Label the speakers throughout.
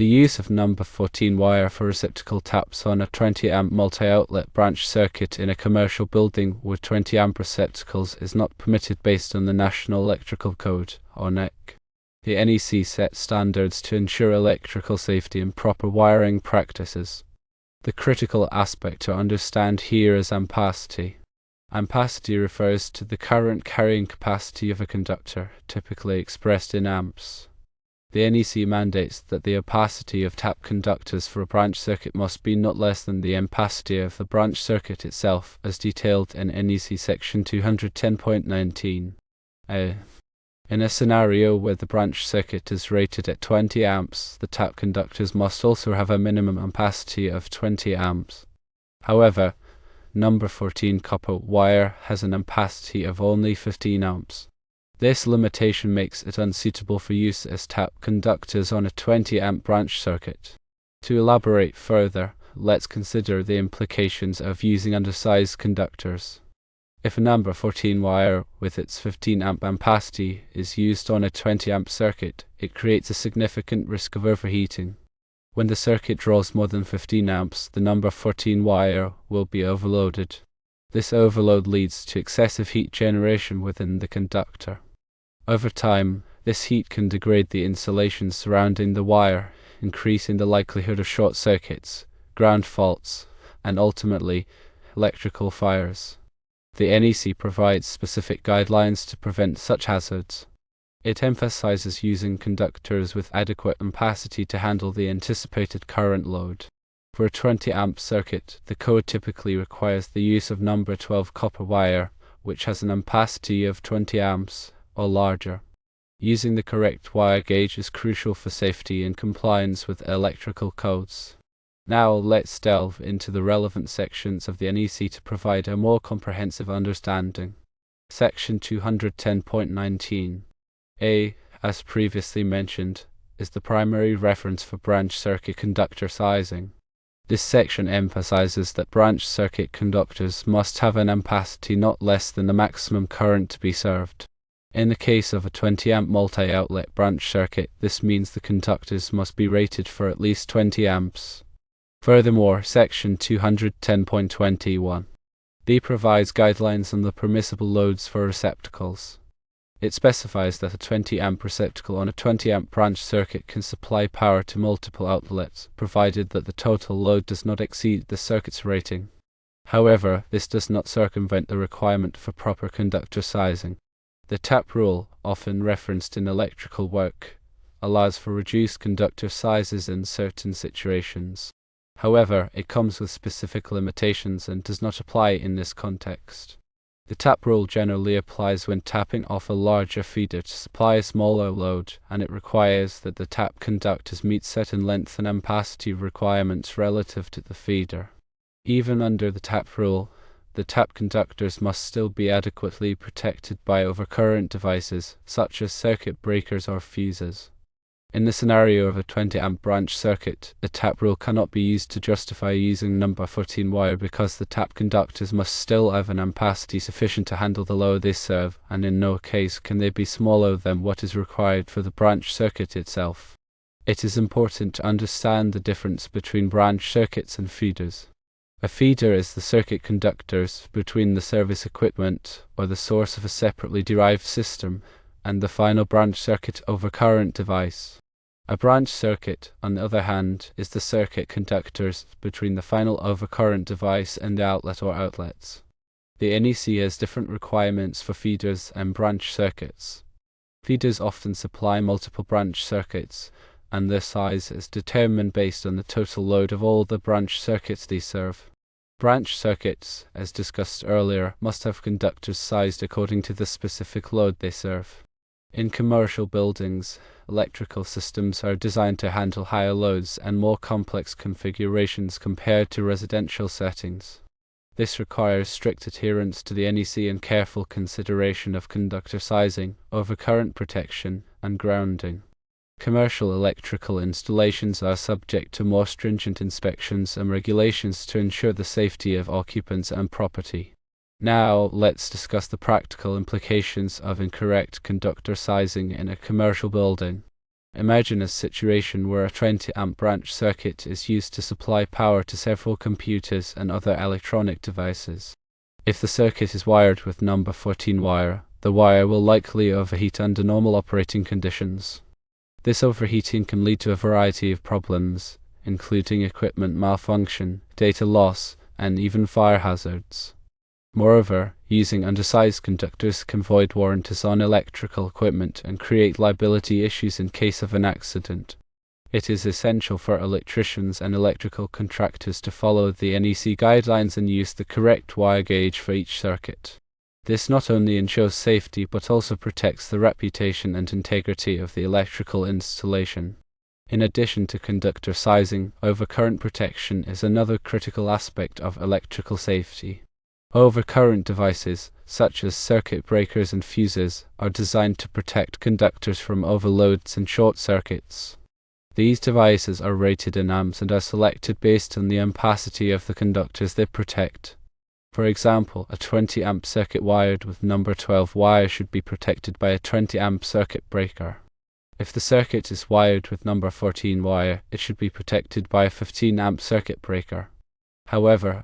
Speaker 1: The use of number 14 wire for receptacle taps on a 20 amp multi-outlet branch circuit in a commercial building with 20 amp receptacles is not permitted based on the National Electrical Code, or NEC. The NEC sets standards to ensure electrical safety and proper wiring practices. The critical aspect to understand here is ampacity. Ampacity refers to the current carrying capacity of a conductor, typically expressed in amps. The NEC mandates that the ampacity of tap conductors for a branch circuit must be not less than the ampacity of the branch circuit itself, as detailed in NEC section 210.19a. In a scenario where the branch circuit is rated at 20 amps, the tap conductors must also have a minimum ampacity of 20 amps. However, number 14 copper wire has an ampacity of only 15 amps. This limitation makes it unsuitable for use as tap conductors on a 20 amp branch circuit. To elaborate further, let's consider the implications of using undersized conductors. If a number 14 wire with its 15 amp ampacity is used on a 20 amp circuit, it creates a significant risk of overheating. When the circuit draws more than 15 amps, the number 14 wire will be overloaded. This overload leads to excessive heat generation within the conductor. Over time, this heat can degrade the insulation surrounding the wire, increasing the likelihood of short circuits, ground faults, and ultimately, electrical fires. The NEC provides specific guidelines to prevent such hazards. It emphasizes using conductors with adequate ampacity to handle the anticipated current load. For a 20 amp circuit, the code typically requires the use of number 12 copper wire, which has an ampacity of 20 amps or larger. Using the correct wire gauge is crucial for safety and compliance with electrical codes. Now let's delve into the relevant sections of the NEC to provide a more comprehensive understanding. Section 210.19a, as previously mentioned, is the primary reference for branch circuit conductor sizing. This section emphasizes that branch circuit conductors must have an ampacity not less than the maximum current to be served. In the case of a 20 amp multi-outlet branch circuit, this means the conductors must be rated for at least 20 amps. Furthermore, section 210.21b provides guidelines on the permissible loads for receptacles. It specifies that a 20 amp receptacle on a 20 amp branch circuit can supply power to multiple outlets, provided that the total load does not exceed the circuit's rating. However, this does not circumvent the requirement for proper conductor sizing. The tap rule, often referenced in electrical work, allows for reduced conductor sizes in certain situations. However, it comes with specific limitations and does not apply in this context. The tap rule generally applies when tapping off a larger feeder to supply a smaller load, and it requires that the tap conductors meet certain length and ampacity requirements relative to the feeder. Even under the tap rule, the tap conductors must still be adequately protected by overcurrent devices, such as circuit breakers or fuses. In the scenario of a 20 amp branch circuit, the tap rule cannot be used to justify using number 14 wire because the tap conductors must still have an ampacity sufficient to handle the load they serve, and in no case can they be smaller than what is required for the branch circuit itself. It is important to understand the difference between branch circuits and feeders. A feeder is the circuit conductors between the service equipment, or the source of a separately derived system, and the final branch circuit overcurrent device. A branch circuit, on the other hand, is the circuit conductors between the final overcurrent device and the outlet or outlets. The NEC has different requirements for feeders and branch circuits. Feeders often supply multiple branch circuits, and their size is determined based on the total load of all the branch circuits they serve. Branch circuits, as discussed earlier, must have conductors sized according to the specific load they serve. In commercial buildings, electrical systems are designed to handle higher loads and more complex configurations compared to residential settings. This requires strict adherence to the NEC and careful consideration of conductor sizing, overcurrent protection, and grounding. Commercial electrical installations are subject to more stringent inspections and regulations to ensure the safety of occupants and property. Now, let's discuss the practical implications of incorrect conductor sizing in a commercial building. Imagine a situation where a 20 amp branch circuit is used to supply power to several computers and other electronic devices. If the circuit is wired with number 14 wire, the wire will likely overheat under normal operating conditions. This overheating can lead to a variety of problems, including equipment malfunction, data loss, and even fire hazards. Moreover, using undersized conductors can void warranties on electrical equipment and create liability issues in case of an accident. It is essential for electricians and electrical contractors to follow the NEC guidelines and use the correct wire gauge for each circuit. This not only ensures safety but also protects the reputation and integrity of the electrical installation. In addition to conductor sizing, overcurrent protection is another critical aspect of electrical safety. Overcurrent devices, such as circuit breakers and fuses, are designed to protect conductors from overloads and short circuits. These devices are rated in amps and are selected based on the ampacity of the conductors they protect. For example, a 20 amp circuit wired with number 12 wire should be protected by a 20 amp circuit breaker. If the circuit is wired with number 14 wire, it should be protected by a 15 amp circuit breaker. However,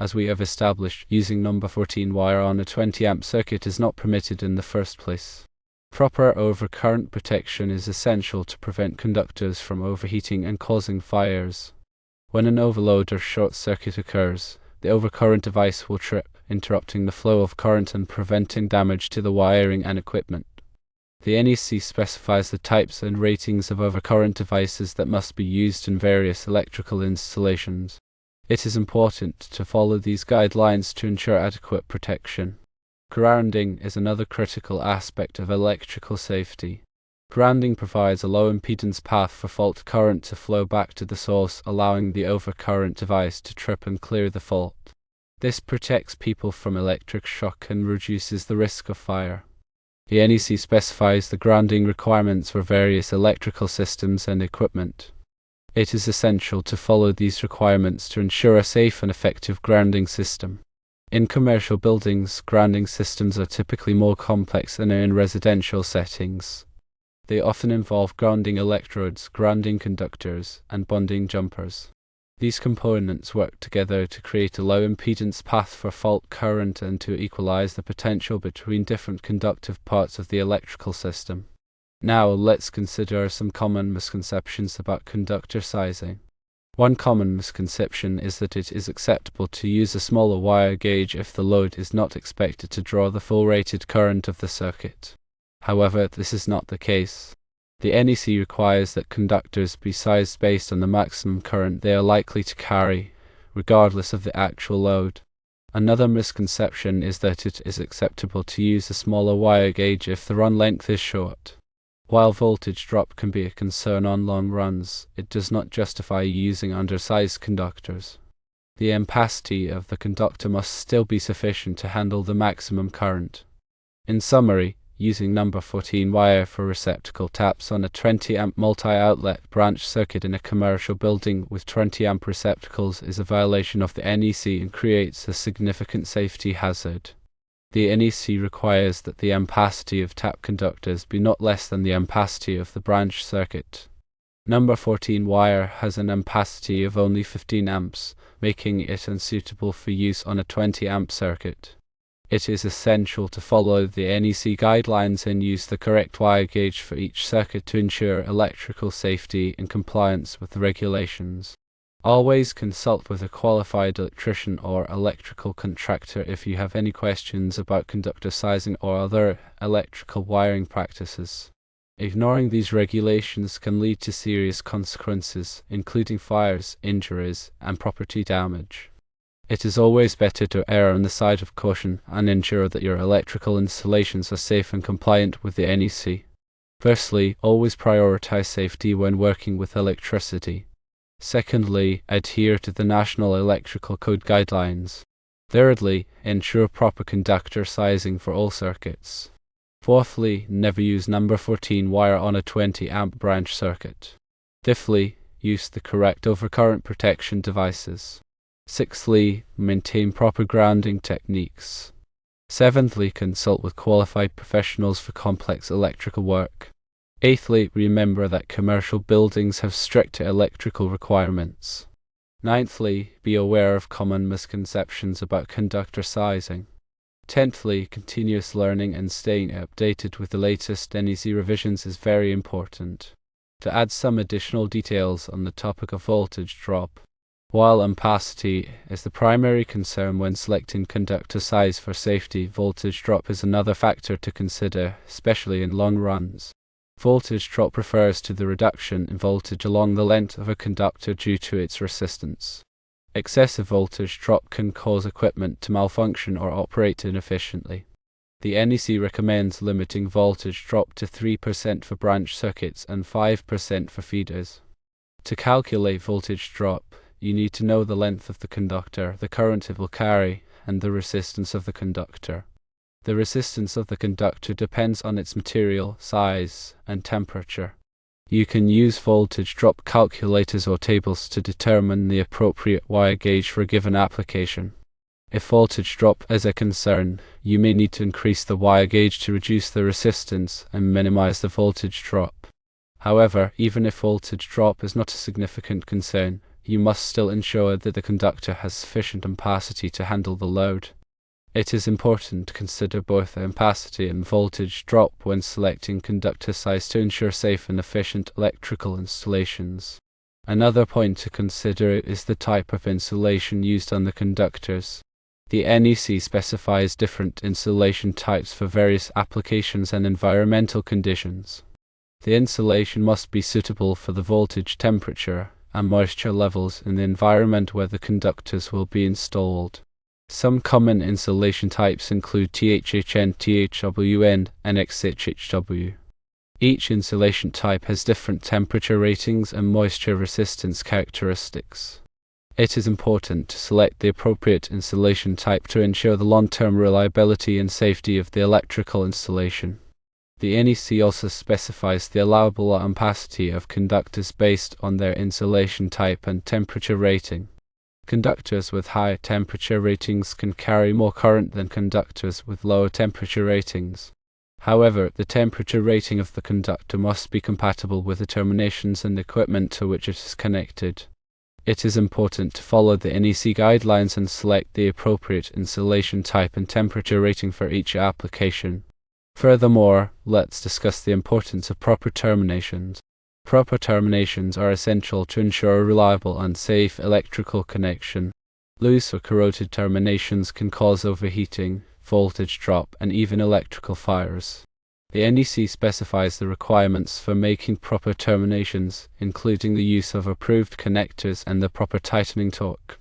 Speaker 1: as we have established, using number 14 wire on a 20 amp circuit is not permitted in the first place. Proper overcurrent protection is essential to prevent conductors from overheating and causing fires. When an overload or short circuit occurs, the overcurrent device will trip, interrupting the flow of current and preventing damage to the wiring and equipment. The NEC specifies the types and ratings of overcurrent devices that must be used in various electrical installations. It is important to follow these guidelines to ensure adequate protection. Grounding is another critical aspect of electrical safety. Grounding provides a low impedance path for fault current to flow back to the source, allowing the overcurrent device to trip and clear the fault. This protects people from electric shock and reduces the risk of fire. The NEC specifies the grounding requirements for various electrical systems and equipment. It is essential to follow these requirements to ensure a safe and effective grounding system. In commercial buildings, grounding systems are typically more complex than in residential settings. They often involve grounding electrodes, grounding conductors, and bonding jumpers. These components work together to create a low impedance path for fault current and to equalize the potential between different conductive parts of the electrical system. Now let's consider some common misconceptions about conductor sizing. One common misconception is that it is acceptable to use a smaller wire gauge if the load is not expected to draw the full rated current of the circuit. However, this is not the case. The NEC requires that conductors be sized based on the maximum current they are likely to carry, regardless of the actual load. Another misconception is that it is acceptable to use a smaller wire gauge if the run length is short. While voltage drop can be a concern on long runs, it does not justify using undersized conductors. The ampacity of the conductor must still be sufficient to handle the maximum current. In summary, using number 14 wire for receptacle taps on a 20 amp multi-outlet branch circuit in a commercial building with 20 amp receptacles is a violation of the NEC and creates a significant safety hazard. The NEC requires that the ampacity of tap conductors be not less than the ampacity of the branch circuit. Number 14 wire has an ampacity of only 15 amps, making it unsuitable for use on a 20 amp circuit. It is essential to follow the NEC guidelines and use the correct wire gauge for each circuit to ensure electrical safety and compliance with the regulations. Always consult with a qualified electrician or electrical contractor if you have any questions about conductor sizing or other electrical wiring practices. Ignoring these regulations can lead to serious consequences, including fires, injuries, and property damage. It is always better to err on the side of caution and ensure that your electrical installations are safe and compliant with the NEC. Firstly, always prioritize safety when working with electricity. Secondly, adhere to the National Electrical Code guidelines. Thirdly, ensure proper conductor sizing for all circuits. Fourthly, never use number 14 wire on a 20 amp branch circuit. Fifthly, use the correct overcurrent protection devices. Sixthly, maintain proper grounding techniques. Seventhly, consult with qualified professionals for complex electrical work. Eighthly, remember that commercial buildings have strict electrical requirements. Ninthly, be aware of common misconceptions about conductor sizing. Tenthly, continuous learning and staying updated with the latest NEC revisions is very important. To add some additional details on the topic of voltage drop, while ampacity is the primary concern when selecting conductor size for safety, voltage drop is another factor to consider, especially in long runs. Voltage drop refers to the reduction in voltage along the length of a conductor due to its resistance. Excessive voltage drop can cause equipment to malfunction or operate inefficiently. The NEC recommends limiting voltage drop to 3% for branch circuits and 5% for feeders. To calculate voltage drop, you need to know the length of the conductor, the current it will carry, and the resistance of the conductor. The resistance of the conductor depends on its material, size, and temperature. You can use voltage drop calculators or tables to determine the appropriate wire gauge for a given application. If voltage drop is a concern, you may need to increase the wire gauge to reduce the resistance and minimize the voltage drop. However, even if voltage drop is not a significant concern, you must still ensure that the conductor has sufficient ampacity to handle the load. It is important to consider both ampacity and voltage drop when selecting conductor size to ensure safe and efficient electrical installations. Another point to consider is the type of insulation used on the conductors. The NEC specifies different insulation types for various applications and environmental conditions. The insulation must be suitable for the voltage, temperature, and moisture levels in the environment where the conductors will be installed. Some common insulation types include THHN, THWN, and XHHW. Each insulation type has different temperature ratings and moisture resistance characteristics. It is important to select the appropriate insulation type to ensure the long-term reliability and safety of the electrical installation. The NEC also specifies the allowable ampacity of conductors based on their insulation type and temperature rating. Conductors with higher temperature ratings can carry more current than conductors with lower temperature ratings. However, the temperature rating of the conductor must be compatible with the terminations and equipment to which it is connected. It is important to follow the NEC guidelines and select the appropriate insulation type and temperature rating for each application. Furthermore, let's discuss the importance of proper terminations. Proper terminations are essential to ensure a reliable and safe electrical connection. Loose or corroded terminations can cause overheating, voltage drop, and even electrical fires. The NEC specifies the requirements for making proper terminations, including the use of approved connectors and the proper tightening torque.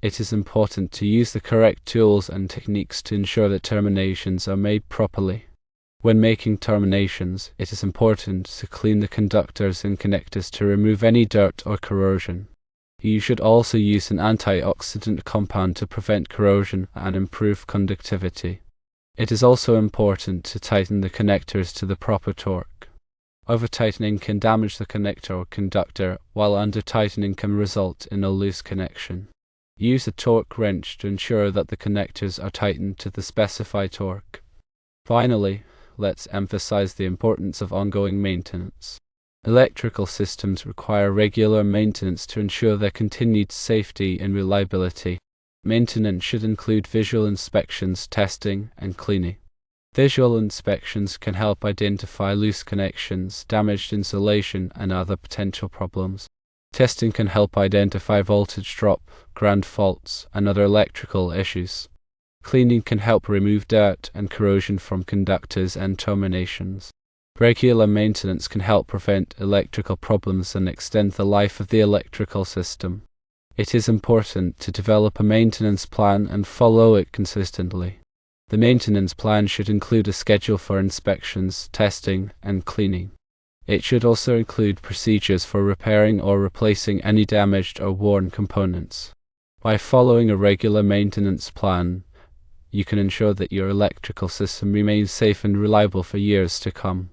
Speaker 1: It is important to use the correct tools and techniques to ensure that terminations are made properly. When making terminations, it is important to clean the conductors and connectors to remove any dirt or corrosion. You should also use an antioxidant compound to prevent corrosion and improve conductivity. It is also important to tighten the connectors to the proper torque. Over-tightening can damage the connector or conductor, while under-tightening can result in a loose connection. Use a torque wrench to ensure that the connectors are tightened to the specified torque. Finally, let's emphasize the importance of ongoing maintenance. Electrical systems require regular maintenance to ensure their continued safety and reliability. Maintenance should include visual inspections, testing, and cleaning. Visual inspections can help identify loose connections, damaged insulation, and other potential problems. Testing can help identify voltage drop, ground faults, and other electrical issues. Cleaning can help remove dirt and corrosion from conductors and terminations. Regular maintenance can help prevent electrical problems and extend the life of the electrical system. It is important to develop a maintenance plan and follow it consistently. The maintenance plan should include a schedule for inspections, testing, and cleaning. It should also include procedures for repairing or replacing any damaged or worn components. By following a regular maintenance plan, you can ensure that your electrical system remains safe and reliable for years to come.